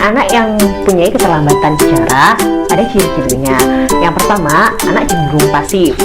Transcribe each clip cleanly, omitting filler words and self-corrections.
Anak yang mempunyai keterlambatan bicara ada ciri-cirinya. Yang pertama, anak cenderung pasif.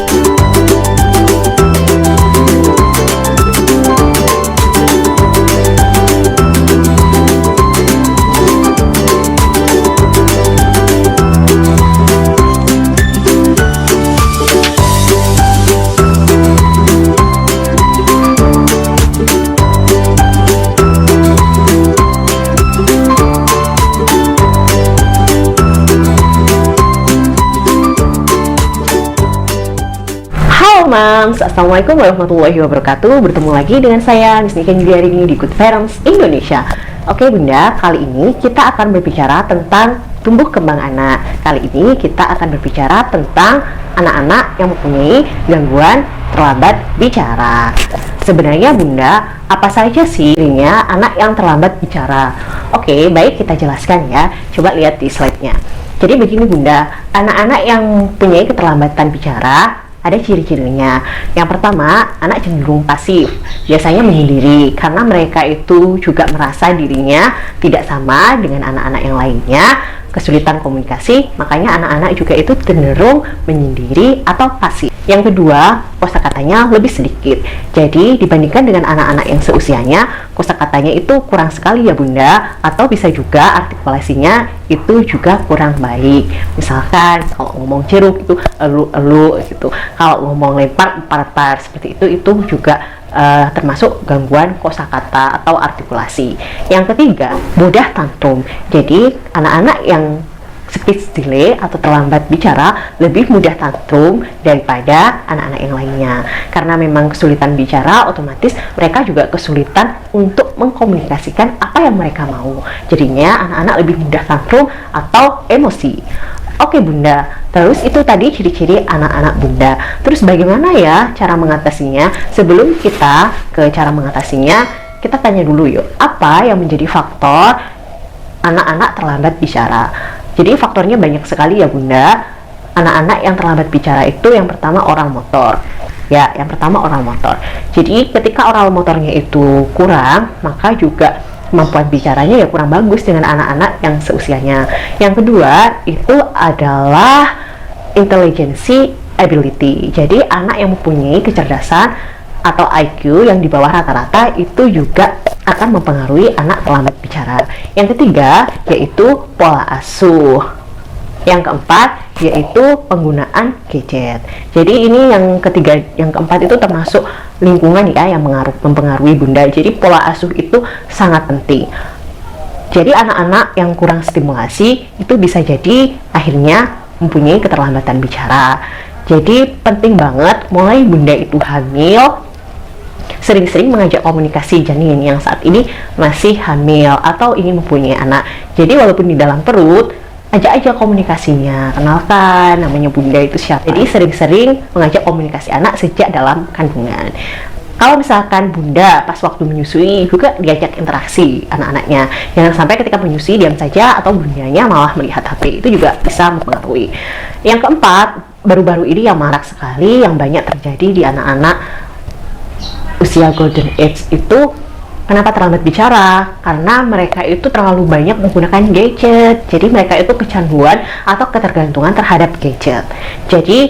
Mams, assalamualaikum warahmatullahi wabarakatuh. Bertemu lagi dengan saya Miss Nika juga hari ini di Good Parents Indonesia. Oke Bunda, kali ini kita akan berbicara tentang tumbuh kembang anak. Kali ini kita akan berbicara tentang anak-anak yang mempunyai gangguan terlambat bicara. Sebenarnya Bunda, apa saja sih cirinya anak yang terlambat bicara? Oke, baik, kita jelaskan ya. Coba lihat di slide-nya. Jadi begini Bunda, anak-anak yang mempunyai keterlambatan bicara ada ciri-cirinya. Yang pertama, anak cenderung pasif, biasanya menyendiri karena mereka itu juga merasa dirinya tidak sama dengan anak-anak yang lainnya, kesulitan komunikasi, makanya anak-anak juga itu cenderung menyendiri atau pasif. Yang kedua, kosakatanya lebih sedikit. Jadi dibandingkan dengan anak-anak yang seusianya, kosakatanya itu kurang sekali ya Bunda, atau bisa juga artikulasinya itu juga kurang baik. Misalkan kalau ngomong jeruk itu elu-elu gitu, kalau ngomong lempar empar-empar seperti itu juga termasuk gangguan kosakata atau artikulasi. Yang ketiga, mudah tantrum. Jadi anak-anak yang speech delay atau terlambat bicara lebih mudah tantrum daripada anak-anak yang lainnya, karena memang kesulitan bicara, otomatis mereka juga kesulitan untuk mengkomunikasikan apa yang mereka mau. Jadinya anak-anak lebih mudah tantrum atau emosi. Oke Bunda, terus itu tadi ciri-ciri anak-anak Bunda. Terus bagaimana ya cara mengatasinya? Sebelum kita ke cara mengatasinya, kita tanya dulu yuk, apa yang menjadi faktor anak-anak terlambat bicara? Jadi faktornya banyak sekali ya Bunda. Anak-anak yang terlambat bicara itu yang pertama oral motor. Ya, yang pertama oral motor. Jadi ketika oral motornya itu kurang, maka juga kemampuan bicaranya ya kurang bagus dengan anak-anak yang seusianya. Yang kedua itu adalah intelligence ability. Jadi anak yang mempunyai kecerdasan atau IQ yang di bawah rata-rata itu juga akan mempengaruhi anak terlambat bicara. Yang ketiga yaitu pola asuh. Yang keempat yaitu penggunaan gadget. Jadi ini yang ketiga, yang keempat itu termasuk lingkungan ya yang mempengaruhi Bunda. Jadi pola asuh itu sangat penting. Jadi anak-anak yang kurang stimulasi itu bisa jadi akhirnya mempunyai keterlambatan bicara. Jadi penting banget mulai Bunda itu hamil, sering-sering mengajak komunikasi janin yang saat ini masih hamil atau ingin mempunyai anak. Jadi walaupun di dalam perut, ajak aja komunikasinya, kenalkan namanya Bunda itu siapa. Jadi sering-sering mengajak komunikasi anak sejak dalam kandungan. Kalau misalkan Bunda pas waktu menyusui juga diajak interaksi anak-anaknya, jangan sampai ketika menyusui diam saja atau Bundanya malah melihat HP, itu juga bisa mempengaruhi. Yang keempat, baru-baru ini yang marak sekali, yang banyak terjadi di anak-anak usia golden age itu, kenapa terlambat bicara? Karena mereka itu terlalu banyak menggunakan gadget. Jadi mereka itu kecanduan atau ketergantungan terhadap gadget. Jadi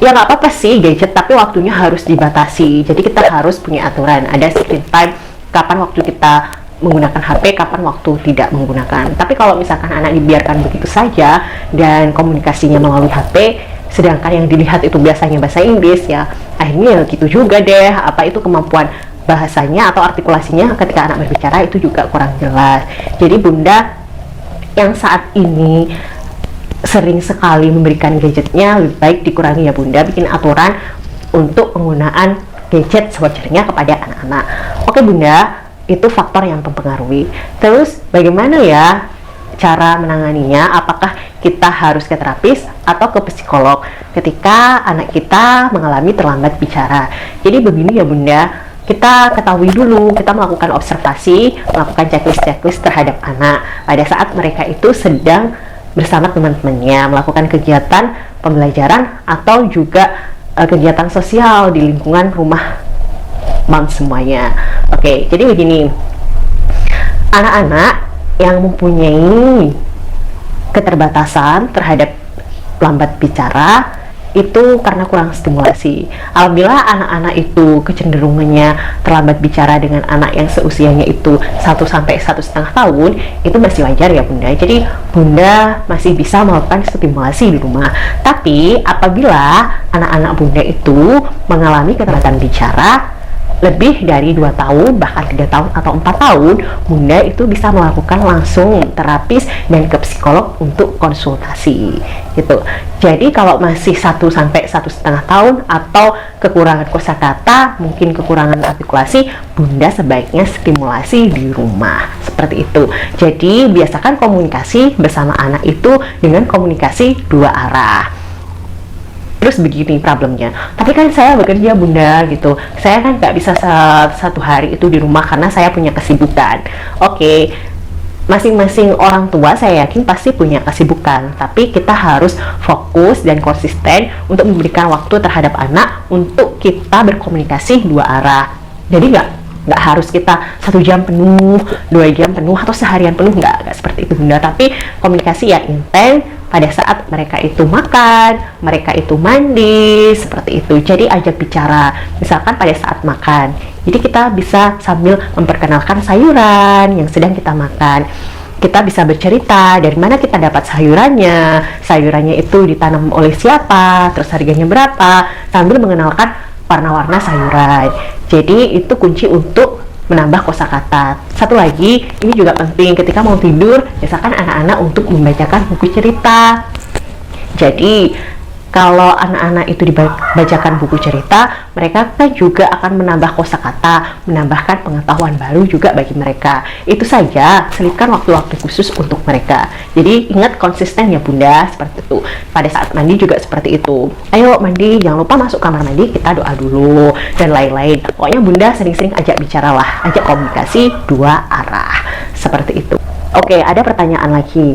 ya nggak apa-apa sih gadget, tapi waktunya harus dibatasi. Jadi kita harus punya aturan, ada screen time, kapan waktu kita menggunakan HP, kapan waktu tidak menggunakan. Tapi kalau misalkan anak dibiarkan begitu saja dan komunikasinya melalui HP, sedangkan yang dilihat itu biasanya bahasa Inggris, ya akhirnya gitu juga deh, apa itu kemampuan bahasanya atau artikulasinya ketika anak berbicara itu juga kurang jelas. Jadi Bunda yang saat ini sering sekali memberikan gadgetnya lebih baik dikurangi ya Bunda, bikin aturan untuk penggunaan gadget sewajarnya kepada anak-anak. Oke Bunda, itu faktor yang mempengaruhi. Terus bagaimana ya cara menanganinya? Apakah kita harus ke terapis atau ke psikolog ketika anak kita mengalami terlambat bicara? Jadi begini ya Bunda, kita ketahui dulu, kita melakukan observasi, melakukan checklist terhadap anak pada saat mereka itu sedang bersama teman-temannya melakukan kegiatan pembelajaran atau juga kegiatan sosial di lingkungan rumah moms semuanya. Oke, jadi begini, anak-anak yang mempunyai keterbatasan terhadap lambat bicara itu karena kurang stimulasi. Apabila anak-anak itu kecenderungannya terlambat bicara dengan anak yang seusianya itu 1 sampai 1,5 tahun, itu masih wajar ya Bunda. Jadi Bunda masih bisa melakukan stimulasi di rumah. Tapi apabila anak-anak Bunda itu mengalami keterbatasan bicara lebih dari 2 tahun, bahkan 3 tahun atau 4 tahun, Bunda itu bisa melakukan langsung terapis dan ke psikolog untuk konsultasi gitu. Jadi kalau masih 1 sampai 1,5 tahun atau kekurangan kosakata, mungkin kekurangan artikulasi, Bunda sebaiknya stimulasi di rumah seperti itu. Jadi biasakan komunikasi bersama anak itu dengan komunikasi 2 arah. Terus begini problemnya, tapi kan saya bekerja Bunda gitu, saya kan nggak bisa satu hari itu di rumah karena saya punya kesibukan. Oke, masing-masing orang tua saya yakin pasti punya kesibukan, tapi kita harus fokus dan konsisten untuk memberikan waktu terhadap anak untuk kita berkomunikasi 2 arah. Jadi nggak harus kita 1 jam penuh, 2 jam penuh, atau seharian penuh, nggak seperti itu Bunda. Tapi komunikasi yang intens pada saat mereka itu makan, mereka itu mandi, seperti itu. Jadi ajak bicara, misalkan pada saat makan. Jadi kita bisa sambil memperkenalkan sayuran yang sedang kita makan. Kita bisa bercerita dari mana kita dapat sayurannya itu ditanam oleh siapa, terus harganya berapa, sambil mengenalkan warna-warna sayuran. Jadi itu kunci untuk menambah kosakata. Satu lagi, ini juga penting ketika mau tidur, biasakan anak-anak untuk membacakan buku cerita. Jadi kalau anak-anak itu dibacakan buku cerita, mereka kan juga akan menambah kosakata, menambahkan pengetahuan baru juga bagi mereka. Itu saja, selipkan waktu-waktu khusus untuk mereka. Jadi ingat konsisten ya Bunda, seperti itu. Pada saat mandi juga seperti itu. Ayo mandi, jangan lupa masuk kamar mandi, kita doa dulu, dan lain-lain. Pokoknya Bunda sering-sering ajak bicara lah, ajak komunikasi 2 arah. Seperti itu. Oke, ada pertanyaan lagi.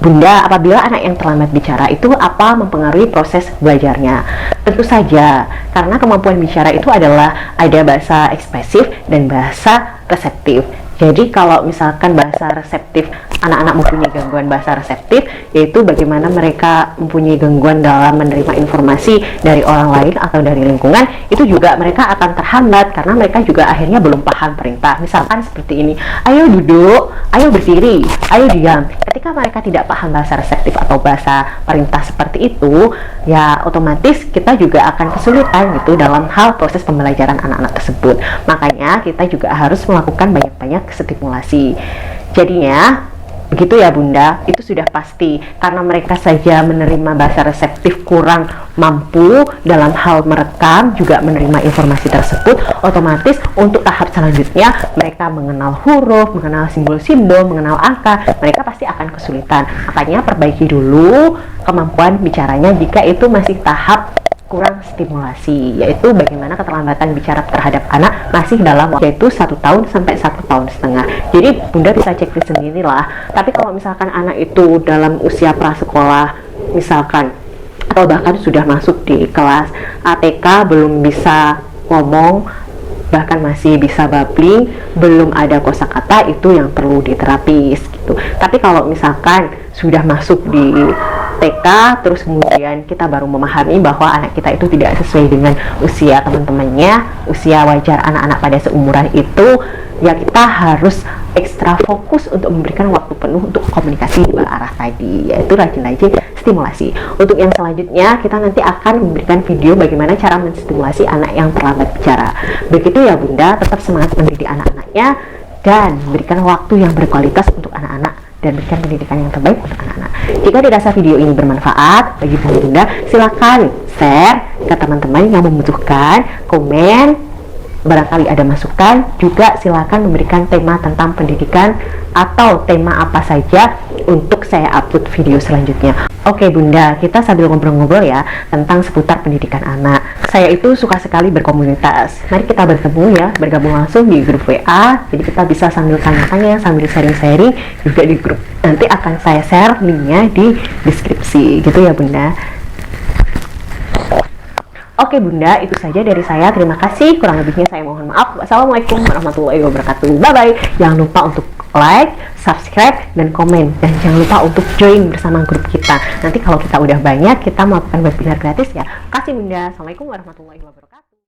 Bunda, apabila anak yang terlambat bicara itu apa mempengaruhi proses belajarnya? Tentu saja, karena kemampuan bicara itu adalah ada bahasa ekspresif dan bahasa reseptif. Jadi kalau misalkan bahasa reseptif, anak-anak mempunyai gangguan bahasa reseptif, yaitu bagaimana mereka mempunyai gangguan dalam menerima informasi dari orang lain atau dari lingkungan, itu juga mereka akan terhambat karena mereka juga akhirnya belum paham perintah. Misalkan seperti ini, ayo duduk, ayo berdiri, ayo diam. Ketika mereka tidak paham bahasa reseptif atau bahasa perintah seperti itu, ya otomatis kita juga akan kesulitan gitu dalam hal proses pembelajaran anak-anak tersebut. Makanya kita juga harus melakukan banyak-banyak stimulasi. Jadinya begitu ya Bunda, itu sudah pasti karena mereka saja menerima bahasa reseptif kurang mampu dalam hal merekam juga menerima informasi tersebut, otomatis untuk tahap selanjutnya mereka mengenal huruf, mengenal simbol-simbol, mengenal angka, mereka pasti akan kesulitan. Makanya perbaiki dulu kemampuan bicaranya jika itu masih tahap kurang stimulasi, yaitu bagaimana keterlambatan bicara terhadap anak masih dalam waktu yaitu 1 tahun sampai 1,5 tahun. Jadi Bunda bisa checklist sendiri lah. Tapi kalau misalkan anak itu dalam usia prasekolah misalkan, atau bahkan sudah masuk di kelas ATK belum bisa ngomong, bahkan masih bisa babbling, belum ada kosakata, itu yang perlu diterapis gitu. Tapi kalau misalkan sudah masuk di TK, terus kemudian kita baru memahami bahwa anak kita itu tidak sesuai dengan usia teman-temannya, usia wajar anak-anak pada seumuran itu, ya kita harus ekstra fokus untuk memberikan waktu penuh untuk komunikasi 2 arah tadi, yaitu rajin-rajin stimulasi. Untuk yang selanjutnya, kita nanti akan memberikan video bagaimana cara menstimulasi anak yang terlambat bicara. Begitu ya Bunda, tetap semangat mendidik anak-anaknya dan berikan waktu yang berkualitas untuk anak-anak dan berikan pendidikan yang terbaik untuk anak-anak. Jika dirasa video ini bermanfaat bagi Bunda, silakan share ke teman-teman yang membutuhkan, komen, barangkali ada masukan, juga silakan memberikan tema tentang pendidikan atau tema apa saja untuk saya upload video selanjutnya. Oke Bunda, kita sambil ngobrol-ngobrol ya tentang seputar pendidikan anak. Saya itu suka sekali berkomunitas. Mari kita bertemu ya, bergabung langsung di grup WA. Jadi kita bisa sambil tanya-tanya, sambil sharing-sharing juga di grup. Nanti akan saya share linknya di deskripsi gitu ya Bunda. Oke Bunda, itu saja dari saya. Terima kasih. Kurang lebihnya saya mohon maaf. Wassalamualaikum warahmatullahi wabarakatuh. Bye-bye. Jangan lupa untuk like, subscribe, dan komen. Dan jangan lupa untuk join bersama grup kita. Nanti kalau kita udah banyak, kita melakukan webinar gratis ya. Kasih Bunda. Assalamualaikum warahmatullahi wabarakatuh.